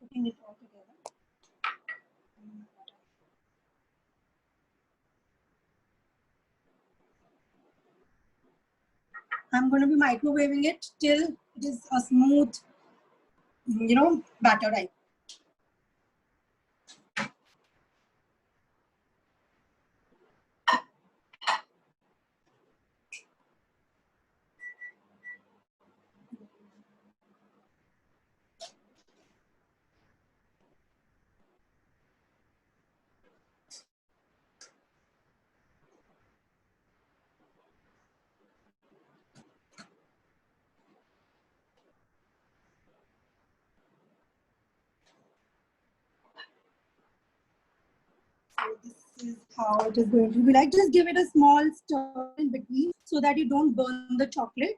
Putting it all together. I'm going to be microwaving it till it is a smooth, batter type. So this is how it is going to be like. Just give it a small stir in between so that you don't burn the chocolate.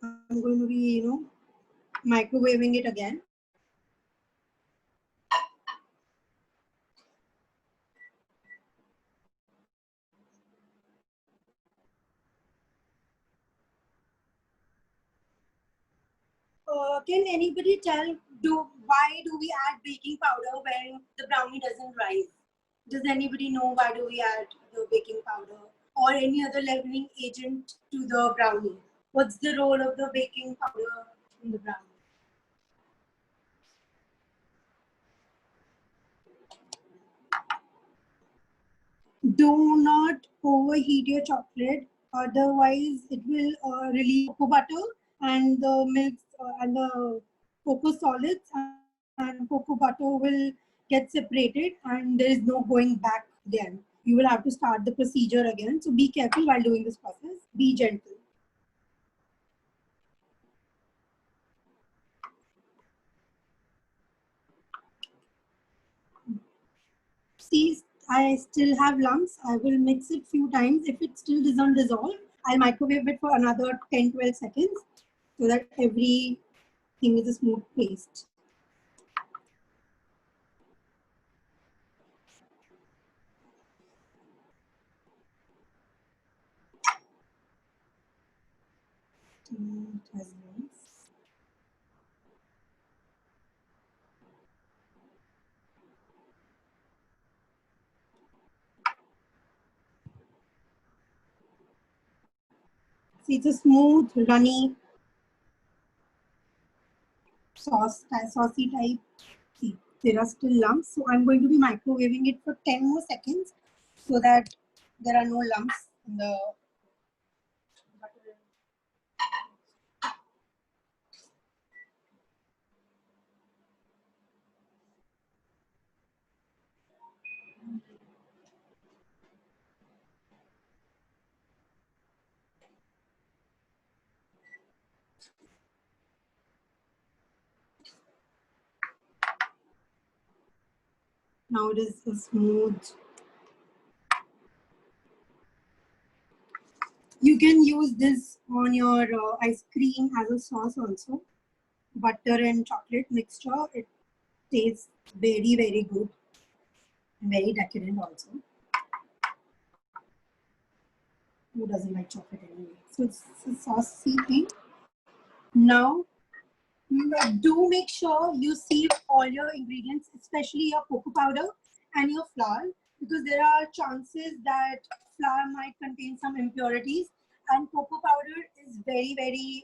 I'm going to be, microwaving it again. Can anybody tell why do we add baking powder when the brownie doesn't rise? Does anybody know why do we add the baking powder or any other leavening agent to the brownie? What's the role of the baking powder in the brownie? Do not overheat your chocolate, otherwise it will release cocoa butter and the milk and the cocoa solids, and cocoa butter will get separated and there is no going back then. You will have to start the procedure again. So be careful while doing this process. Be gentle. See, I still have lumps. I will mix it few times. If it still doesn't dissolve, I'll microwave it for another 10-12 seconds so that everything is a smooth paste. See, it's a smooth, runny saucy type. See, there are still lumps, so I'm going to be microwaving it for 10 more seconds so that there are no lumps in the butter. Now it is a smooth. You can use this on your ice cream as a sauce also. Butter and chocolate mixture. It tastes very, very good. Very decadent also. Who doesn't like chocolate anyway? So it's a saucy thing. Now, do make sure you sieve all your ingredients, especially your cocoa powder and your flour, because there are chances that flour might contain some impurities, and cocoa powder is very, very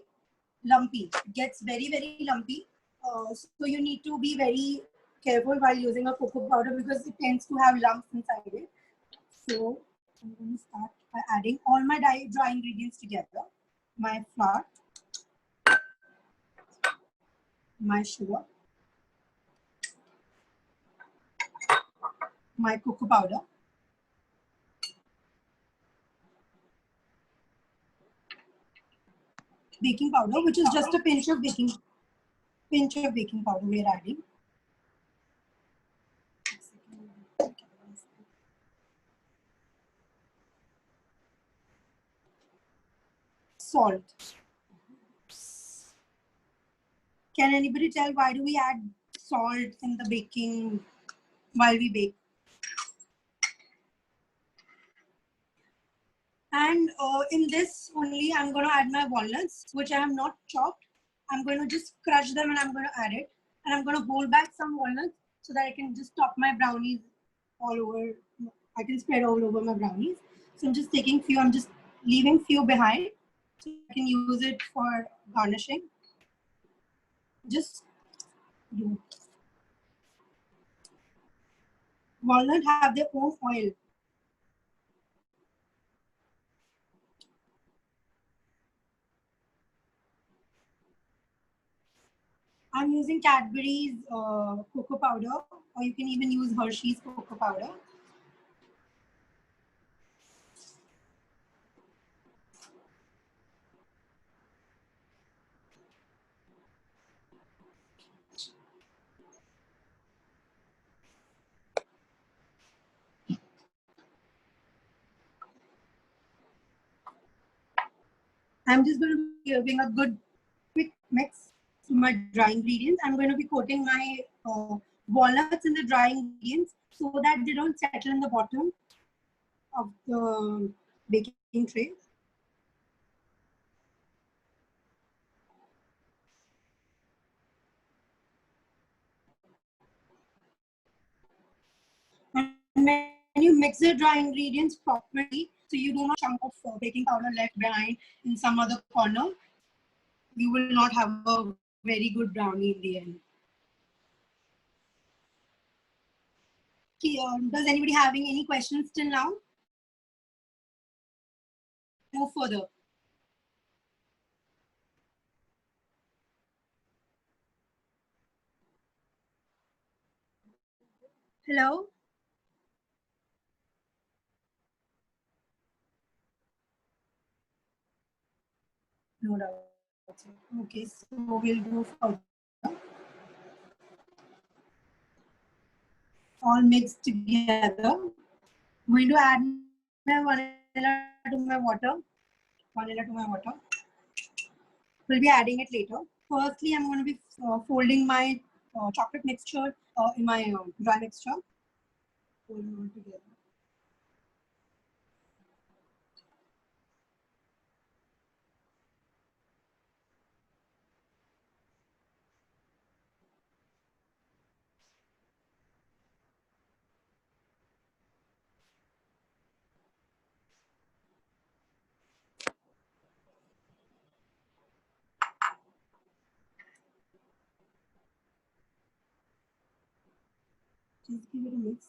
lumpy. It gets very, very lumpy. So you need to be very careful while using a cocoa powder because it tends to have lumps inside it. So I'm going to start by adding all my dry ingredients together. My flour, my sugar, my cocoa powder, baking powder, which is just a pinch of baking powder we are adding. Salt. Can anybody tell why do we add salt in the baking while we bake? And in this only, I'm going to add my walnuts, which I have not chopped. I'm going to just crush them and I'm going to add it. And I'm going to hold back some walnuts so that I can just top my brownies all over. I can spread all over my brownies. So I'm just taking few, I'm just leaving few behind so I can use it for garnishing. Just do. Walnut have their own oil. I'm using Cadbury's cocoa powder, or you can even use Hershey's cocoa powder. I'm just going to be giving a good quick mix to my dry ingredients. I'm going to be coating my walnuts in the dry ingredients so that they don't settle in the bottom of the baking tray. And when you mix the dry ingredients properly, so you do not chunk of baking powder left behind in some other corner, you will not have a very good brownie in the end. Okay, does anybody having any questions till now? Move further. Hello? No doubt. Okay, so we'll go further. All mixed together. I'm going to add my vanilla to my water. Vanilla to my water. We'll be adding it later. Firstly, I'm going to be folding my chocolate mixture in my dry mixture. Fold it all together. Just give it a mix.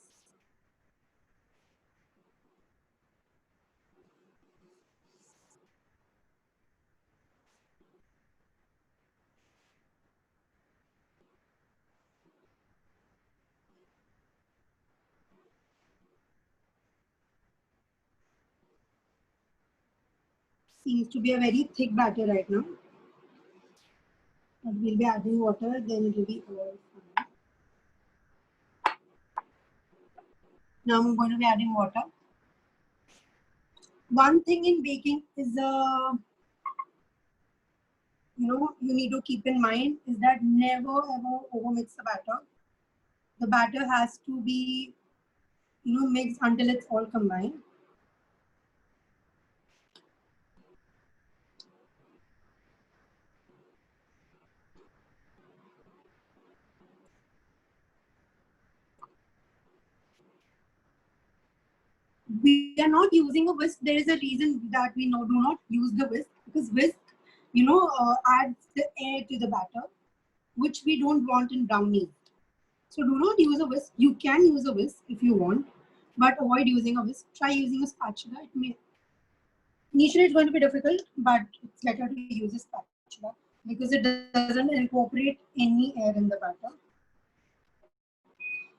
Seems to be a very thick batter right now. But we'll be adding water, then it will be all fine. Now I'm going to be adding water. One thing in baking is you need to keep in mind is that never ever overmix the batter. The batter has to be mixed until it's all combined. We are not using a whisk. There is a reason that we do not use the whisk, because whisk adds the air to the batter, which we don't want in brownies. So do not use a whisk. You can use a whisk if you want, but avoid using a whisk. Try using a spatula. Initially it's going to be difficult, but it's better to use a spatula because it doesn't incorporate any air in the batter.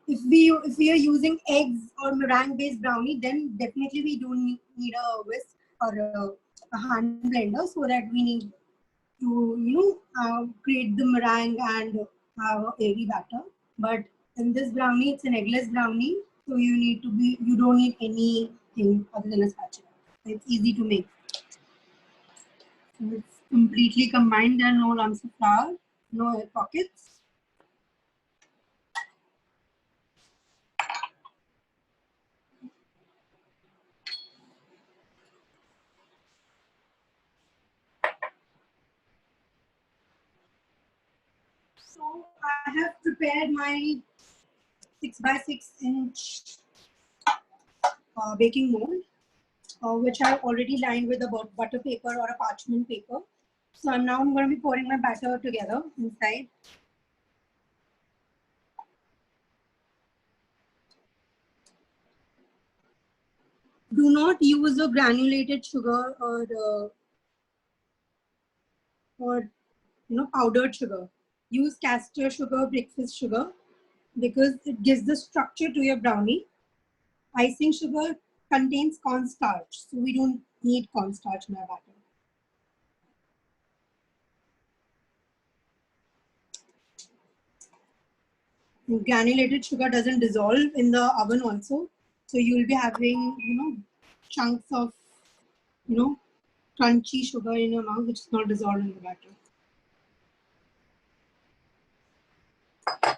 If we are using eggs or meringue based brownie, then definitely we do need a whisk or a hand blender, so that we need to create the meringue and have a airy batter. But in this brownie, it's an eggless brownie, so you don't need anything other than a spatula. It's easy to make. So it's completely combined. There are no lumps of flour, no air pockets. So I have prepared my 6x6 inch baking mold, which I've already lined with a butter paper or a parchment paper. So I'm going to be pouring my batter together inside. Do not use a granulated sugar or powdered sugar. Use castor sugar, breakfast sugar, because it gives the structure to your brownie. Icing sugar contains cornstarch, so we don't need cornstarch in our batter. And granulated sugar doesn't dissolve in the oven also, so you will be having chunks of crunchy sugar in your mouth, which is not dissolved in the batter.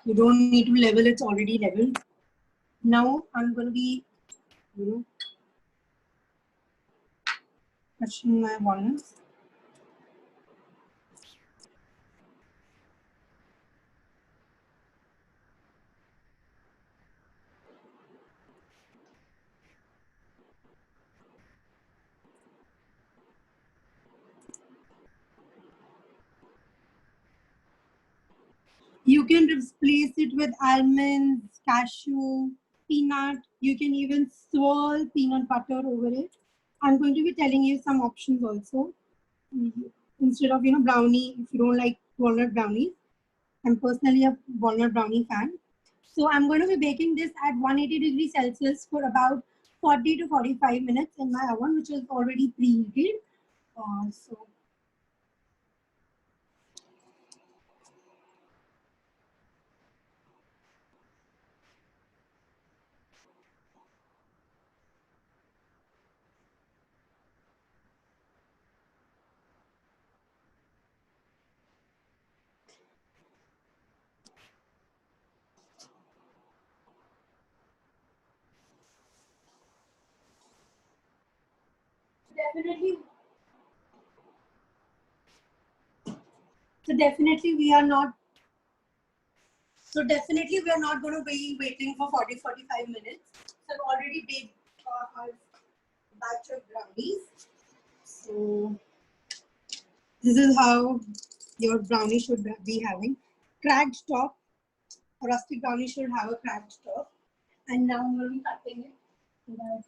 You don't need to level, it's already leveled. Now I'm going to be crushing my walnuts. You can replace it with almonds, cashew, peanut. You can even swirl peanut butter over it. I'm going to be telling you some options also. Instead of brownie, if you don't like walnut brownies. I'm personally a walnut brownie fan. So I'm going to be baking this at 180 degrees Celsius for about 40 to 45 minutes in my oven, which is already preheated. So definitely, so definitely we are not. So definitely we are not going to be waiting for 40-45 minutes. So I've already baked our batch of brownies. So this is how your brownie should be having. Cracked top. A rustic brownie should have a cracked top. And now I'm going to be cutting it. So that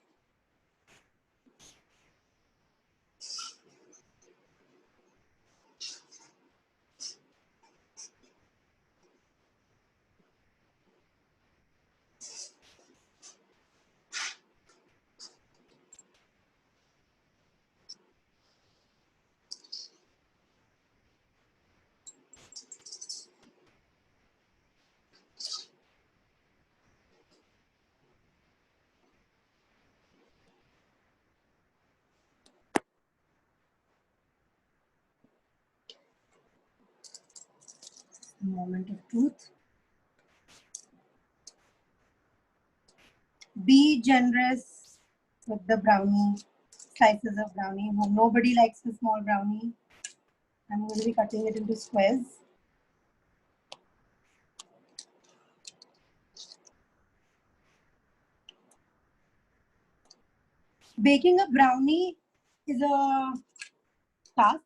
moment of truth. Be generous with the brownie, slices of brownie. Nobody likes a small brownie. I'm going to be cutting it into squares. Baking a brownie is a task.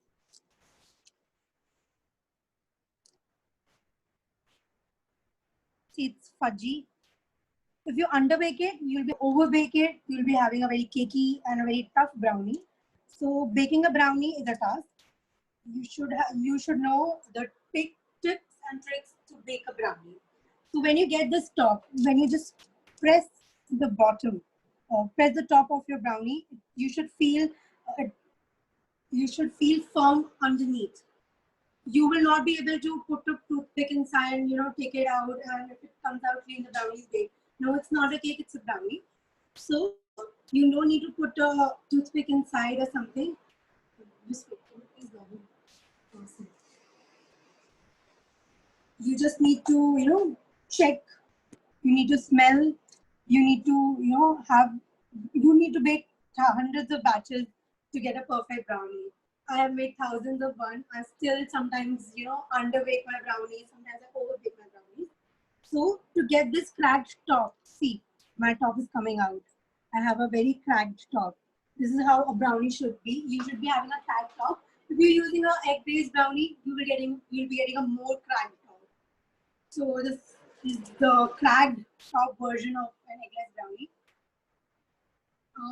See, it's fudgy. If you underbake it, you'll be overbake it. You'll be having a very cakey and a very tough brownie. So baking a brownie is a task. You should know the tips and tricks to bake a brownie. So when you get this top, when you just press the bottom, press the top of your brownie, you should feel firm underneath. You will not be able to put a toothpick inside and take it out, and if it comes out clean, the brownie is baked. No, it's not a cake, it's a brownie. So you don't need to put a toothpick inside or something. Just wait, please log in. You just need to check, you need to smell, you need to you need to bake hundreds of batches to get a perfect brownie. I have made thousands of one. I still sometimes, underbake my brownies. Sometimes I overbake my brownies. So to get this cracked top, see, my top is coming out. I have a very cracked top. This is how a brownie should be. You should be having a cracked top. If you're using an egg-based brownie, you'll be getting a more cracked top. So this is the cracked top version of an eggless brownie.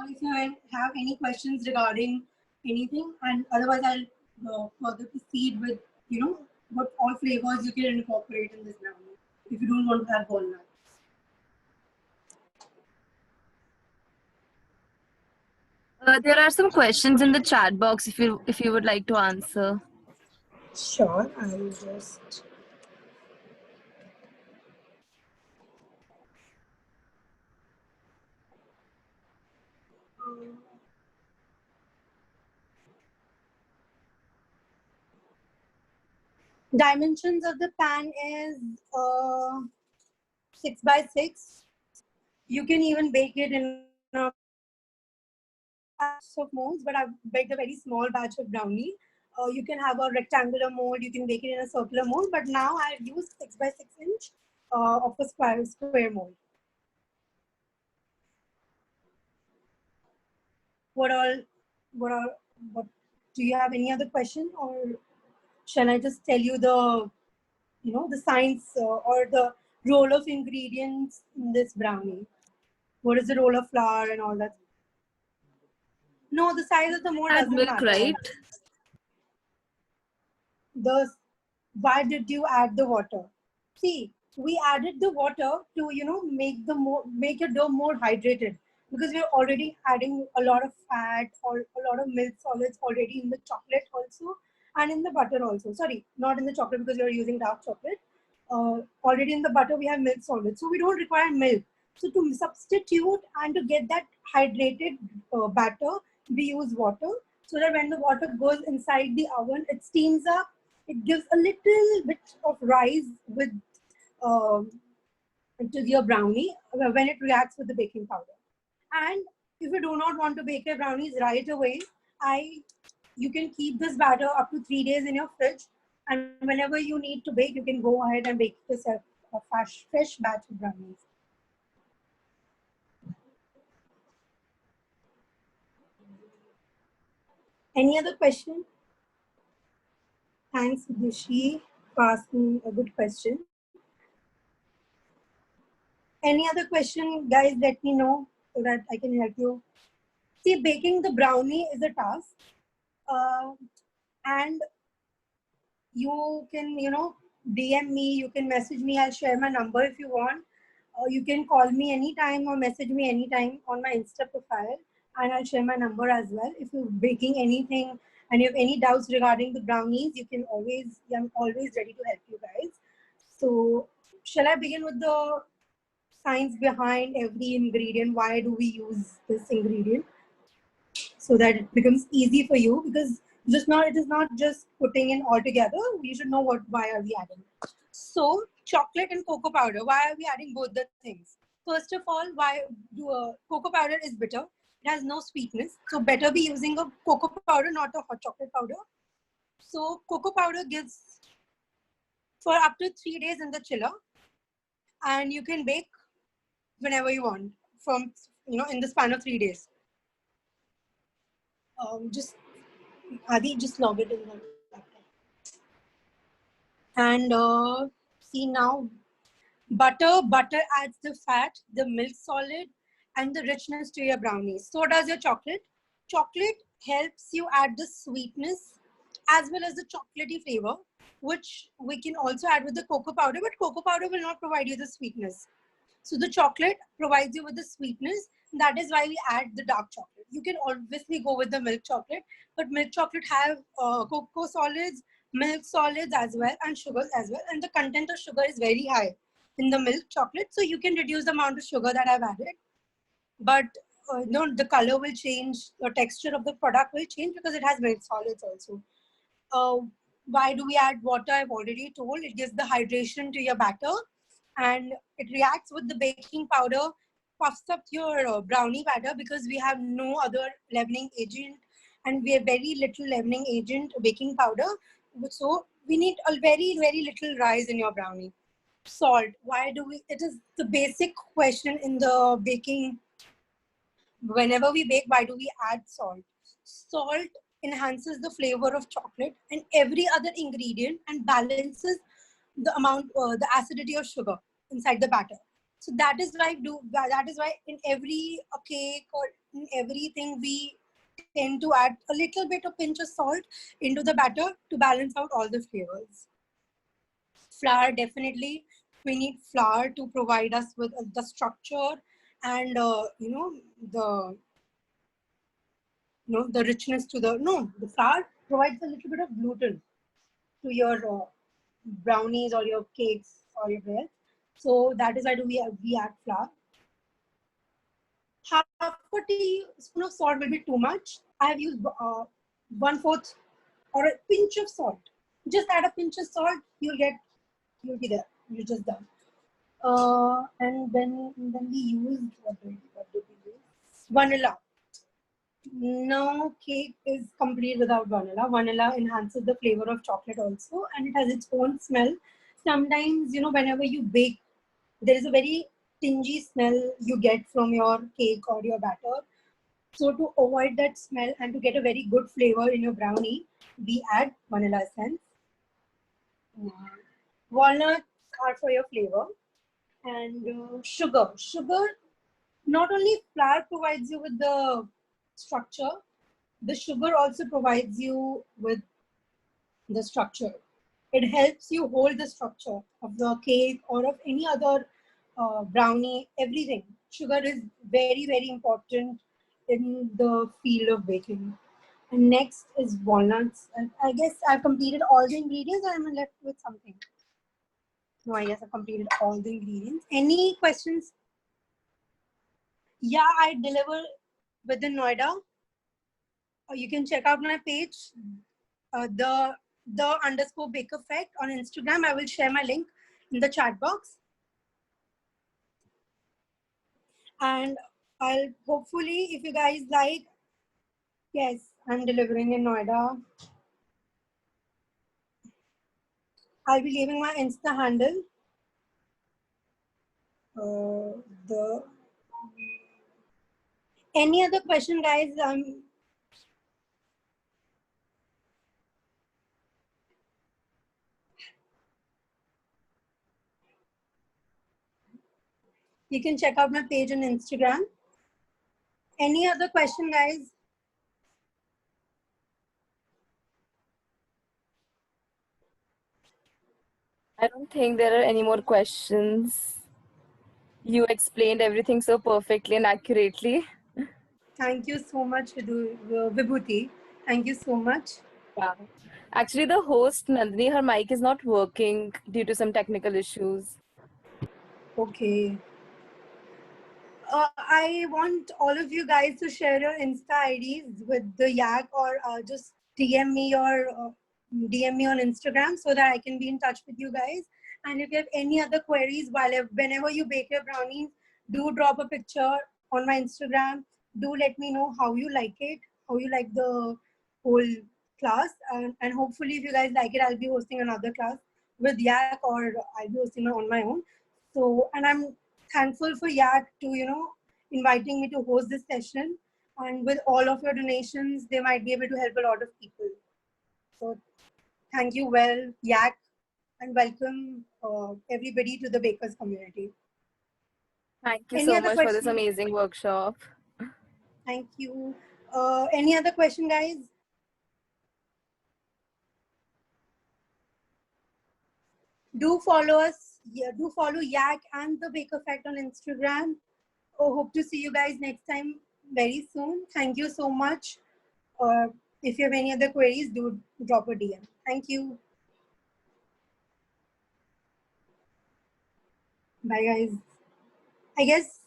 If you have any questions regarding anything, and otherwise I'll further proceed with what all flavors you can incorporate in this brownie if you don't want to have walnuts. There are some questions in the chat box if you would like to answer. Sure, I'll just. Dimensions of the pan is 6 by 6. You can even bake it in a of molds, but I've baked a very small batch of brownie. You can have a rectangular mold, you can bake it in a circular mold, but now I've used 6 by 6 inch of a square mold. What do you have any other question, or shall I just tell you the the science or the role of ingredients in this brownie? What is the role of flour and all that? No, the size of the mold Add doesn't milk, matter. right? Why did you add the water? See, we added the water to make your dough more hydrated, because we're already adding a lot of fat or a lot of milk solids already in the chocolate also, and in the butter also. Sorry, not in the chocolate, because you're using dark chocolate. Already in the butter we have milk solids, so we don't require milk. So to substitute and to get that hydrated batter, we use water, so that when the water goes inside the oven, it steams up. It gives a little bit of rise with to your brownie when it reacts with the baking powder. And if you do not want to bake your brownies right away, you can keep this batter up to 3 days in your fridge, and whenever you need to bake, you can go ahead and bake yourself a fresh batch of brownies. Any other question? Thanks, Dishi, for asking a good question. Any other question, guys? Let me know so that I can help you. See, baking the brownie is a task, and you can, DM me, you can message me. I'll share my number if you want. You can call me anytime or message me anytime on my Insta profile, and I'll share my number as well. If you're baking anything and you have any doubts regarding the brownies, I'm always ready to help you guys. So, shall I begin with the science behind every ingredient? Why do we use this ingredient? So that it becomes easy for you, because it is not just putting in all together. You should know why are we adding. So chocolate and cocoa powder, why are we adding both the things? First of all, why cocoa powder is bitter. It has no sweetness, so better be using a cocoa powder, not a hot chocolate powder. So cocoa powder gives for up to 3 days in the chiller, and you can bake whenever you want from in the span of 3 days. Just Adi, just log it in the laptop. And see now, butter adds the fat, the milk solid, and the richness to your brownies. So does your chocolate. Chocolate helps you add the sweetness as well as the chocolatey flavor, which we can also add with the cocoa powder, but cocoa powder will not provide you the sweetness. So the chocolate provides you with the sweetness. That is why we add the dark chocolate. You can obviously go with the milk chocolate, but milk chocolate have cocoa solids, milk solids as well, and sugars as well. And the content of sugar is very high in the milk chocolate. So you can reduce the amount of sugar that I've added. But the color will change, the texture of the product will change, because it has milk solids also. Why do we add water? I've already told. It gives the hydration to your batter, and it reacts with the baking powder, puffs up your brownie batter, because we have no other leavening agent, and we have very little leavening agent, baking powder. So we need a very, very little rise in your brownie. Salt. Why do we? It is the basic question in the baking. Whenever we bake, why do we add salt? Salt enhances the flavor of chocolate and every other ingredient and balances the amount, the acidity of sugar inside the batter. So that is why in every cake or in everything we tend to add a little bit of pinch of salt into the batter to balance out all the flavors. Flour, definitely we need flour to provide us with the structure and the the richness to the flour provides a little bit of gluten to your brownies or your cakes or your bread. So that is why we add flour. Half a teaspoon of salt will be too much. I have used 1/4 or a pinch of salt. Just add a pinch of salt, you'll be there. You're just done. And then we used what did we use? Vanilla. No cake is complete without vanilla. Vanilla enhances the flavor of chocolate also, and it has its own smell. Sometimes, whenever you bake, there is a very tingy smell you get from your cake or your batter. So to avoid that smell and to get a very good flavor in your brownie, we add vanilla essence. Walnuts are for your flavor, and sugar. Sugar, not only flour provides you with the structure, the sugar also provides you with the structure. It helps you hold the structure of the cake or of any other brownie, everything. Sugar is very, very important in the field of baking. And next is walnuts. And I guess I've completed all the ingredients. I'm left with something. No, I guess I've completed all the ingredients. Any questions? Yeah, I deliver within Noida. You can check out my page, the underscore Bake Effect on Instagram. I will share my link in the chat box. And I'll hopefully, if you guys like, yes, I'm delivering in Noida. I'll be leaving my Insta handle. Any other question, guys? You can check out my page on Instagram. Any other question, guys? I don't think there are any more questions. You explained everything so perfectly and accurately. Thank you so much, Vibhuti. Thank you so much. Yeah. Actually, the host, Nandini, her mic is not working due to some technical issues. Okay. I want all of you guys to share your Insta IDs with the Yak, or just DM me on Instagram so that I can be in touch with you guys. And if you have any other queries whenever you bake your brownies, do drop a picture on my Instagram. Do let me know how you like it, how you like the whole class, and hopefully if you guys like it, I'll be hosting another class with Yak, or I'll be hosting it on my own. So, and I'm thankful for Yak to, inviting me to host this session. And with all of your donations, they might be able to help a lot of people. So thank you, Yak, and welcome everybody to the Bakers community. Thank you Any so other much for this question? amazing workshop. Thank you. Any other question, guys? Do follow us. Yeah, do follow Yak and the Baker Fact on Instagram. Oh, hope to see you guys next time very soon. Thank you so much. If you have any other queries, do drop a DM. Thank you. Bye, guys. I guess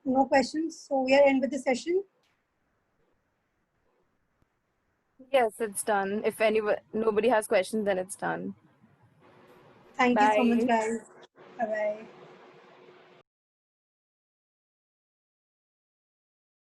no questions, so we are end with the session. Yes, it's done. If nobody has questions, then it's done. Thank you so much, Bye. guys. Bye bye.